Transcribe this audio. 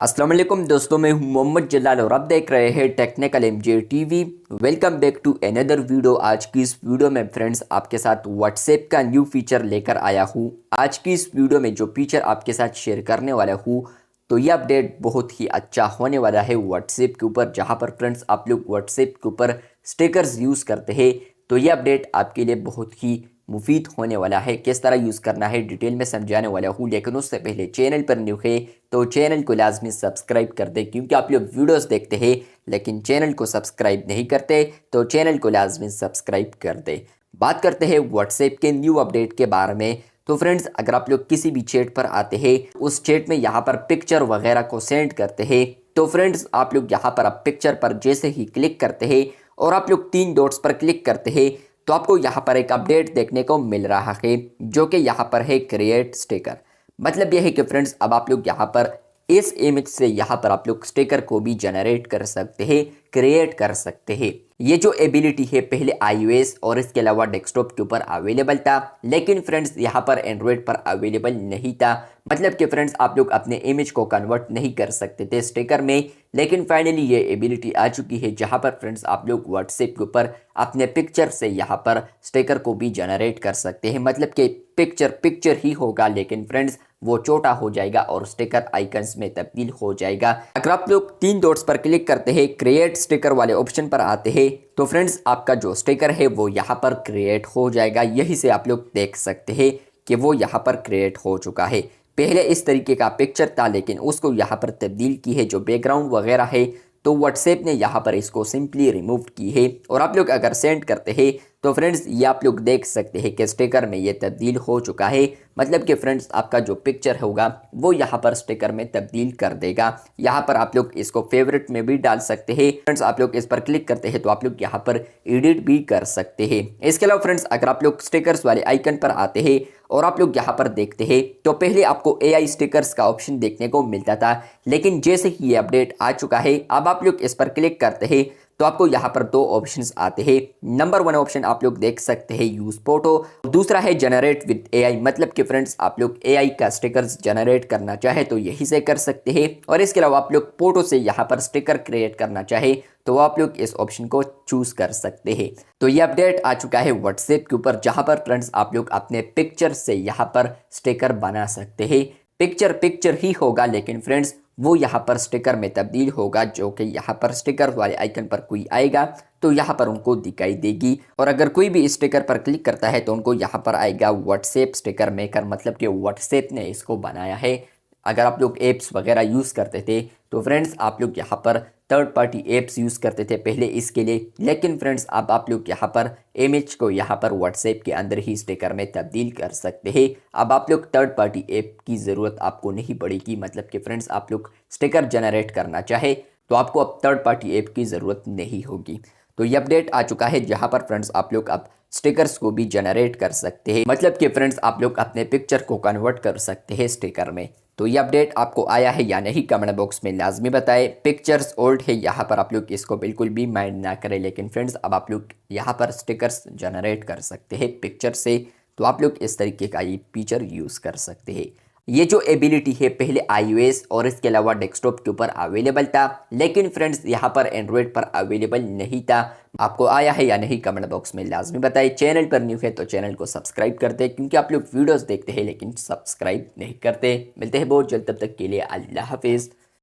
अस्सलाम वालेकुम दोस्तों, मैं हूं मोहम्मद जलाल और आप देख रहे हैं technical MJ TV. Welcome back to another video. आज की इस वीडियो में फ्रेंड्स आपके साथ व्हाट्सएप का न्यू फीचर लेकर आया हूं। आज की इस वीडियो में जो फीचर आपके साथ शेयर करने वाला हूं, तो ये अपडेट बहुत ही अच्छा होने वाला है व्हाट्सएप के ऊपर। जहां पर फ्रेंड्स आप लोग व्हाट्सएप के ऊपर स्टिकर्स यूज़ करते हैं, तो ये अपडेट आपके लिए बहुत ही मुफीद होने वाला है। किस तरह यूज़ करना है डिटेल में समझाने वाला हूँ, लेकिन उससे पहले चैनल पर न्यू है तो चैनल को लाजमी सब्सक्राइब कर दे, क्योंकि आप लोग वीडियोस देखते हैं लेकिन चैनल को सब्सक्राइब नहीं करते, तो चैनल को लाजमी सब्सक्राइब कर दे। बात करते हैं व्हाट्सएप के न्यू अपडेट के बारे में। तो फ्रेंड्स, अगर आप लोग किसी भी चैट पर आते हैं, उस चैट में यहाँ पर पिक्चर वगैरह को सेंड करते हैं, तो फ्रेंड्स आप लोग यहाँ पर अब पिक्चर पर जैसे ही क्लिक करते हैं और आप लोग 3 डॉट्स पर क्लिक करते हैं, तो आपको यहाँ पर एक अपडेट देखने को मिल रहा है, जो कि यहाँ पर है क्रिएट स्टिकर। मतलब यह है कि फ्रेंड्स अब आप लोग यहाँ पर इस इमेज से यहाँ पर आप लोग स्टिकर को भी जनरेट कर सकते हैं, क्रिएट कर सकते हैं। ये जो एबिलिटी है पहले iOS और इसके अलावा डेस्कटॉप के ऊपर अवेलेबल था, लेकिन फ्रेंड्स यहाँ पर एंड्रॉयड पर अवेलेबल नहीं था। मतलब कि फ्रेंड्स आप लोग अपने इमेज को कन्वर्ट नहीं कर सकते थे स्टिकर में, लेकिन फाइनली ये एबिलिटी आ चुकी है, जहाँ पर फ्रेंड्स आप लोग व्हाट्सएप के ऊपर अपने पिक्चर से यहाँ पर स्टिकर को भी जनरेट कर सकते हैं। मतलब कि पिक्चर ही होगा, लेकिन फ्रेंड्स वो छोटा हो जाएगा और स्टिकर आइकन्स में तब्दील हो जाएगा। अगर आप लोग 3 डॉट्स पर क्लिक करते हैं, क्रिएट स्टिकर वाले ऑप्शन पर आते हैं, तो फ्रेंड्स आपका जो स्टिकर है वो यहाँ पर क्रिएट हो जाएगा। यही से आप लोग देख सकते हैं कि वो यहाँ पर क्रिएट हो चुका है। पहले इस तरीके का पिक्चर था, लेकिन उसको यहाँ पर तब्दील की है। जो बैकग्राउंड वगैरह है तो व्हाट्सएप ने यहाँ पर इसको सिंपली रिमूव की है, और आप लोग अगर सेंड करते हैं तो फ्रेंड्स ये आप लोग देख सकते हैं कि स्टिकर में ये तब्दील हो चुका है। मतलब कि फ्रेंड्स आपका जो पिक्चर होगा वो यहाँ पर स्टिकर में तब्दील कर देगा। यहाँ पर आप लोग इसको फेवरेट में भी डाल सकते हैं। फ्रेंड्स आप लोग इस पर क्लिक करते हैं तो आप लोग यहाँ पर एडिट भी कर सकते हैं। इसके अलावा फ्रेंड्स अगर आप लोग स्टिकर्स वाले आइकन पर आते हैं और आप लोग यहाँ पर देखते हैं, तो पहले आपको AI स्टिकर्स का ऑप्शन देखने को मिलता था, लेकिन जैसे ही ये अपडेट आ चुका है, अब आप लोग इस पर क्लिक करते हैं तो आपको यहाँ पर 2 ऑप्शंस आते हैं। नंबर 1 ऑप्शन आप लोग देख सकते हैं यूज फोटो, दूसरा है जनरेट विद AI। मतलब कि फ्रेंड्स आप लोग AI का स्टिकर्स जनरेट करना चाहे तो यही से कर सकते हैं, और इसके अलावा आप लोग फोटो से यहाँ पर स्टिकर क्रिएट करना चाहे तो आप लोग इस ऑप्शन को चूज कर सकते हैं। तो ये अपडेट आ चुका है व्हाट्सएप के ऊपर, जहां पर फ्रेंड्स आप लोग अपने पिक्चर से यहाँ पर स्टिकर बना सकते हैं। पिक्चर ही होगा, लेकिन फ्रेंड्स वो यहाँ पर स्टिकर में तब्दील होगा, जो कि यहाँ पर स्टिकर वाले आइकन पर कोई आएगा तो यहाँ पर उनको दिखाई देगी, और अगर कोई भी स्टिकर पर क्लिक करता है तो उनको यहाँ पर आएगा व्हाट्सएप स्टिकर मेकर। मतलब कि व्हाट्सएप ने इसको बनाया है। अगर आप लोग एप्स वगैरह यूज़ करते थे तो फ्रेंड्स आप लोग यहाँ पर थर्ड पार्टी एप्स यूज़ करते थे पहले इसके लिए, लेकिन फ्रेंड्स अब आप लोग यहाँ पर इमेज को यहाँ पर व्हाट्सएप के अंदर ही स्टिकर में तब्दील कर सकते हैं। अब आप लोग थर्ड पार्टी ऐप की ज़रूरत आपको नहीं पड़ेगी। मतलब कि फ्रेंड्स आप लोग स्टिकर जनरेट करना चाहे तो आपको अब थर्ड पार्टी ऐप की ज़रूरत नहीं होगी। तो ये अपडेट आ चुका है, जहाँ पर फ्रेंड्स आप लोग अब स्टिकर्स को भी जनरेट कर सकते हैं। मतलब कि फ्रेंड्स आप लोग अपने पिक्चर को कन्वर्ट कर सकते हैं स्टिकर में। तो ये अपडेट आपको आया है या नहीं, कमेंट बॉक्स में लाजमी बताएं। पिक्चर्स ओल्ड है, यहाँ पर आप लोग इसको बिल्कुल भी माइंड ना करें, लेकिन फ्रेंड्स अब आप लोग यहाँ पर स्टिकर्स जनरेट कर सकते हैं पिक्चर से। तो आप लोग इस तरीके का ये फीचर यूज़ कर सकते हैं। ये जो एबिलिटी है पहले iOS और इसके अलावा डेस्कटॉप के ऊपर अवेलेबल था, लेकिन फ्रेंड्स यहाँ पर एंड्रॉयड पर अवेलेबल नहीं था। आपको आया है या नहीं, कमेंट बॉक्स में लाजमी बताइए। चैनल पर न्यू है तो चैनल को सब्सक्राइब कर दे, क्योंकि आप लोग वीडियोस देखते हैं लेकिन सब्सक्राइब नहीं करते। मिलते हैं बहुत जल्द, तब तक के लिए अल्लाह हाफिज़।